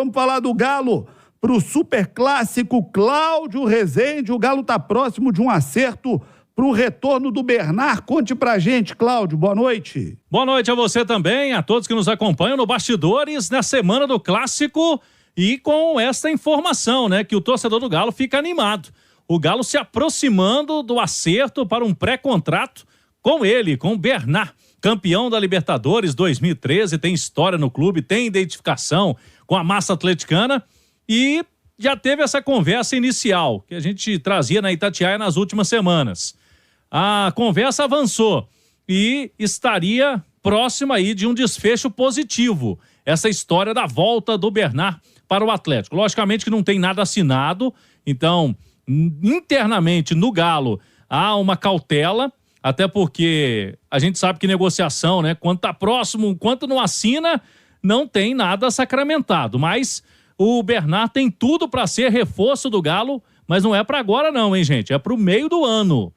Vamos falar do Galo para o Superclássico. Cláudio Rezende, o Galo está próximo de um acerto para o retorno do Bernard. Conte pra gente, Cláudio, boa noite. Boa noite a você também, a todos que nos acompanham no Bastidores, na semana do Clássico, e com esta informação, né, que o torcedor do Galo fica animado. O Galo se aproximando do acerto para um pré-contrato com ele, com o Bernard, campeão da Libertadores 2013, tem história no clube, tem identificação com a massa atleticana e já teve essa conversa inicial que a gente trazia na Itatiaia nas últimas semanas. A conversa avançou e estaria próxima aí de um desfecho positivo, essa história da volta do Bernard para o Atlético. Logicamente que não tem nada assinado, então internamente no Galo há uma cautela, até porque a gente sabe que negociação, né, quando tá próximo, quando não assina, não tem nada sacramentado, mas o Bernard tem tudo para ser reforço do Galo, mas não é para agora não, hein, gente, é para o meio do ano,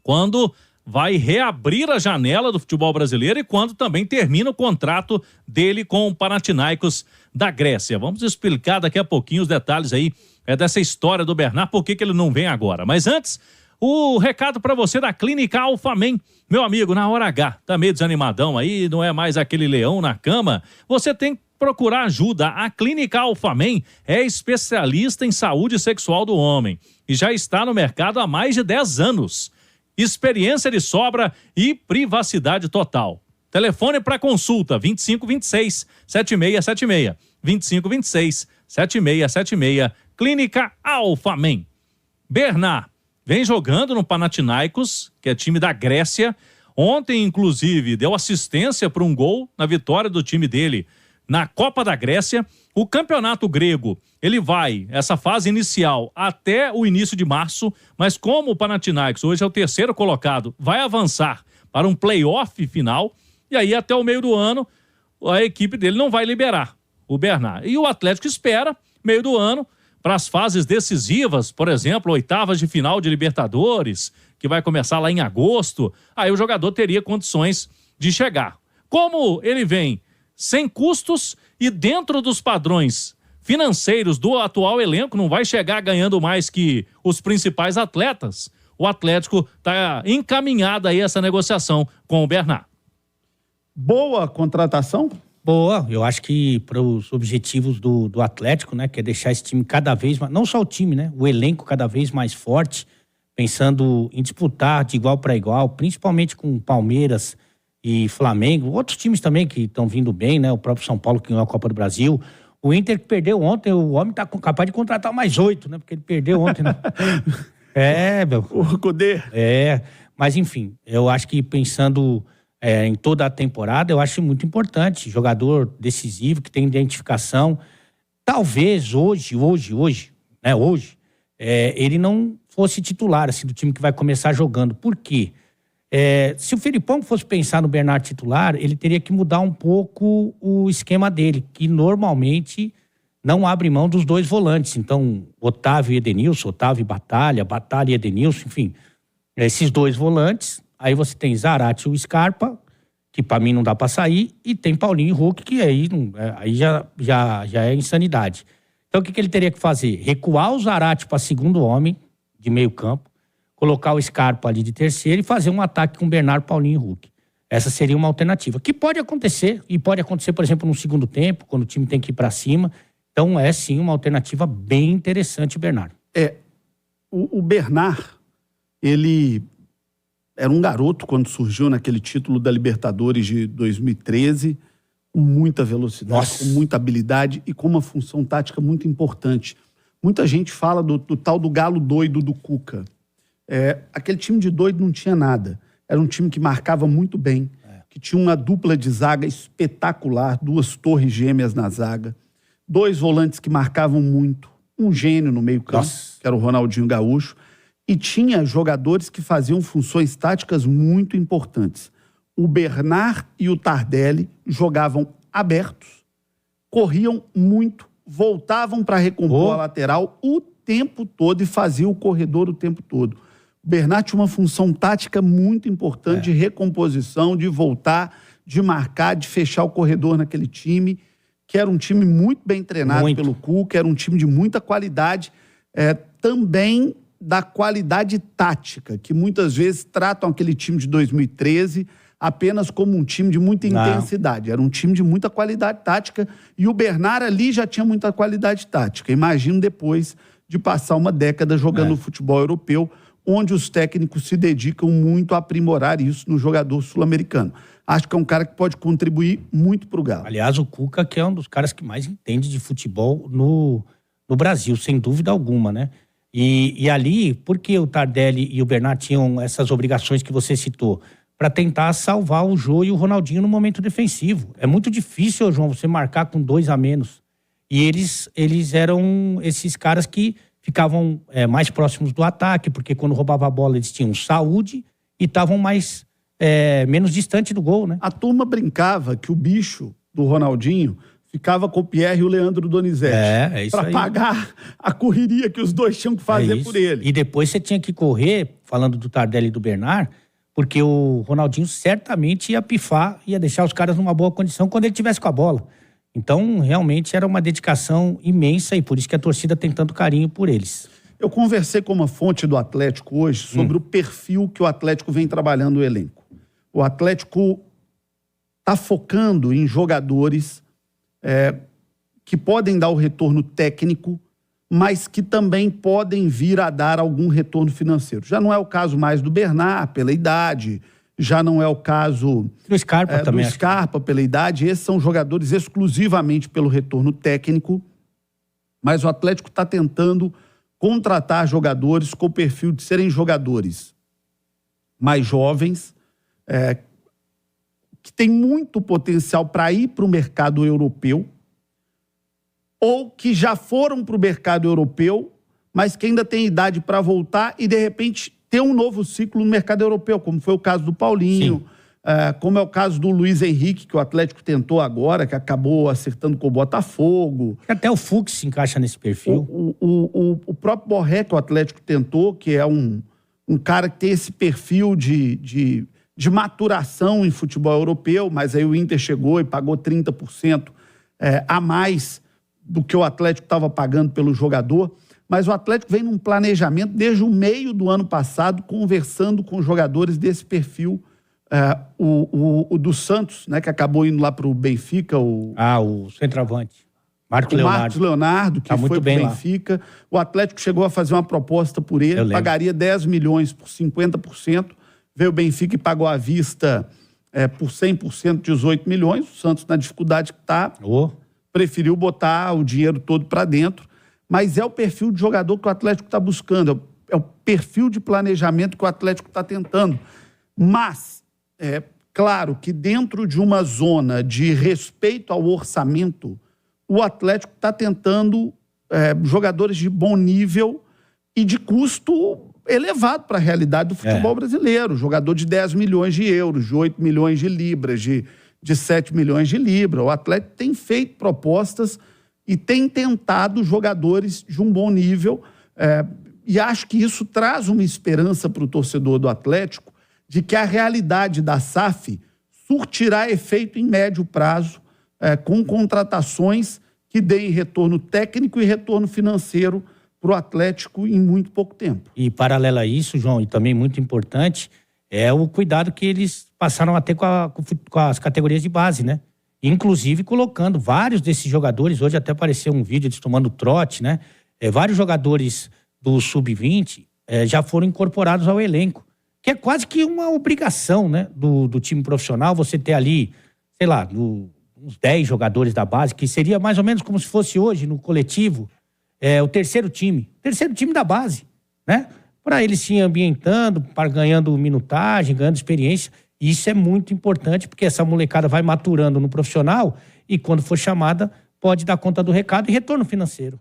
quando vai reabrir a janela do futebol brasileiro e quando também termina o contrato dele com o Panathinaikos da Grécia. Vamos explicar daqui a pouquinho os detalhes aí dessa história do Bernard, por que ele não vem agora. Mas antes, o recado para você da Clínica Alphamen. Meu amigo, na hora H, tá meio desanimadão aí, não é mais aquele leão na cama, você tem que procurar ajuda. A Clínica Alphamen é especialista em saúde sexual do homem e já está no mercado há mais de 10 anos. Experiência de sobra e privacidade total. Telefone para consulta 2526-7676. 2526-7676. Clínica Alphamen. Bernard vem jogando no Panathinaikos, que é time da Grécia. Ontem, inclusive, deu assistência para um gol na vitória do time dele na Copa da Grécia. O campeonato grego, ele vai, essa fase inicial, até o início de março, mas como o Panathinaikos hoje é o terceiro colocado, vai avançar para um play-off final, e aí até o meio do ano, a equipe dele não vai liberar o Bernard. E o Atlético espera, meio do ano, para as fases decisivas, por exemplo, oitavas de final de Libertadores, que vai começar lá em agosto, aí o jogador teria condições de chegar. Como ele vem sem custos e dentro dos padrões financeiros do atual elenco, não vai chegar ganhando mais que os principais atletas, o Atlético está encaminhado aí essa negociação com o Bernard. Boa contratação? Boa, eu acho que para os objetivos do Atlético, né, que é deixar esse time cada vez mais, não só o time, né, o elenco cada vez mais forte, pensando em disputar de igual para igual, principalmente com Palmeiras e Flamengo, outros times também que estão vindo bem, né? O próprio São Paulo que ganhou a Copa do Brasil. O Inter que perdeu ontem, o homem tá capaz de contratar mais 8, né? Porque ele perdeu ontem, né? Meu. O Cudê. Mas enfim, eu acho que pensando em toda a temporada, eu acho muito importante. Jogador decisivo, que tem identificação. Talvez hoje, ele não fosse titular, assim, do time que vai começar jogando. Por quê? Se o Felipão fosse pensar no Bernard titular, ele teria que mudar um pouco o esquema dele, que normalmente não abre mão dos dois volantes. Então, Otávio e Edenilson, Otávio e Batalha e Edenilson, enfim, esses dois volantes. Aí você tem Zarate e o Scarpa, que para mim não dá para sair, e tem Paulinho e Hulk, que aí já é insanidade. Então, o que ele teria que fazer? Recuar o Zarate para segundo homem de meio campo, colocar o Scarpa ali de terceiro e fazer um ataque com Bernardo, Paulinho e Hulk. Essa seria uma alternativa, que pode acontecer, e pode acontecer, por exemplo, no segundo tempo, quando o time tem que ir para cima. Então, é sim uma alternativa bem interessante, Bernardo. O Bernard, ele era um garoto quando surgiu naquele título da Libertadores de 2013, com muita velocidade, com muita habilidade e com uma função tática muito importante. Muita gente fala do tal do galo doido do Cuca. Aquele time de doido não tinha nada. Era um time que marcava muito bem, que tinha uma dupla de zaga espetacular, 2 torres gêmeas na zaga, 2 volantes que marcavam muito, um gênio no meio-campo, que era o Ronaldinho Gaúcho, e tinha jogadores que faziam funções táticas muito importantes. O Bernard e o Tardelli jogavam abertos, corriam muito, voltavam para recompor a lateral o tempo todo e faziam o corredor o tempo todo. O Bernard tinha uma função tática muito importante de recomposição, de voltar, de marcar, de fechar o corredor naquele time. que era um time muito bem treinado pelo Cuca, era um time de muita qualidade, também da qualidade tática, que muitas vezes tratam aquele time de 2013 apenas como um time de muita intensidade. Era um time de muita qualidade tática e o Bernard ali já tinha muita qualidade tática. Imagino depois de passar uma década jogando futebol europeu, onde os técnicos se dedicam muito a aprimorar isso no jogador sul-americano. Acho que é um cara que pode contribuir muito para o Galo. Aliás, o Cuca, que é um dos caras que mais entende de futebol no Brasil, sem dúvida alguma, né? E ali, por que o Tardelli e o Bernard tinham essas obrigações que você citou? Para tentar salvar o Jô e o Ronaldinho no momento defensivo. É muito difícil, João, você marcar com 2 a menos. E eles eram esses caras que ficavam mais próximos do ataque, porque quando roubava a bola eles tinham saúde e estavam menos distante do gol, né? A turma brincava que o bicho do Ronaldinho ficava com o Pierre e o Leandro Donizete. É isso aí. Para pagar a correria que os dois tinham que fazer por ele. E depois você tinha que correr, falando do Tardelli e do Bernard, porque o Ronaldinho certamente ia pifar, ia deixar os caras numa boa condição quando ele tivesse com a bola. Então, realmente, era uma dedicação imensa e por isso que a torcida tem tanto carinho por eles. Eu conversei com uma fonte do Atlético hoje sobre o perfil que o Atlético vem trabalhando no elenco. O Atlético está focando em jogadores que podem dar o retorno técnico, mas que também podem vir a dar algum retorno financeiro. Já não é o caso mais do Bernard, pela idade, já não é o caso do Scarpa também. Do Scarpa, pela idade. Esses são jogadores exclusivamente pelo retorno técnico, mas o Atlético está tentando contratar jogadores com o perfil de serem jogadores mais jovens, que têm muito potencial para ir para o mercado europeu, ou que já foram para o mercado europeu, mas que ainda têm idade para voltar e, de repente, ter um novo ciclo no mercado europeu, como foi o caso do Paulinho, como é o caso do Luiz Henrique, que o Atlético tentou agora, que acabou acertando com o Botafogo. Até o Fux se encaixa nesse perfil. O próprio Borré, que o Atlético tentou, que é um cara que tem esse perfil de maturação em futebol europeu, mas aí o Inter chegou e pagou 30% a mais do que o Atlético estava pagando pelo jogador. Mas o Atlético vem num planejamento desde o meio do ano passado, conversando com jogadores desse perfil. O do Santos, né, que acabou indo lá para o Benfica. O centroavante. Marcos Leonardo, que foi para o Benfica. O Atlético chegou a fazer uma proposta por ele, pagaria 10 milhões por 50%. Veio o Benfica e pagou à vista por 100%, 18 milhões. O Santos, na dificuldade que está, preferiu botar o dinheiro todo para dentro. Mas é o perfil de jogador que o Atlético está buscando, é o perfil de planejamento que o Atlético está tentando. Mas, claro que dentro de uma zona de respeito ao orçamento, o Atlético está tentando jogadores de bom nível e de custo elevado para a realidade do futebol brasileiro. Jogador de 10 milhões de euros, de 8 milhões de libras, de 7 milhões de libras. O Atlético tem feito propostas e tem tentado jogadores de um bom nível. E acho que isso traz uma esperança para o torcedor do Atlético de que a realidade da SAF surtirá efeito em médio prazo com contratações que deem retorno técnico e retorno financeiro para o Atlético em muito pouco tempo. E paralelo a isso, João, e também muito importante, é o cuidado que eles passaram a ter com as categorias de base, né? Inclusive colocando vários desses jogadores, hoje até apareceu um vídeo eles tomando trote, né? Vários jogadores do Sub-20 já foram incorporados ao elenco, que é quase que uma obrigação, né? Do time profissional, você ter ali, sei lá, uns 10 jogadores da base, que seria mais ou menos como se fosse hoje no coletivo, o terceiro time da base, né? Para eles se ambientando, ganhando minutagem, ganhando experiência. E isso é muito importante, porque essa molecada vai maturando no profissional e quando for chamada pode dar conta do recado e retorno financeiro.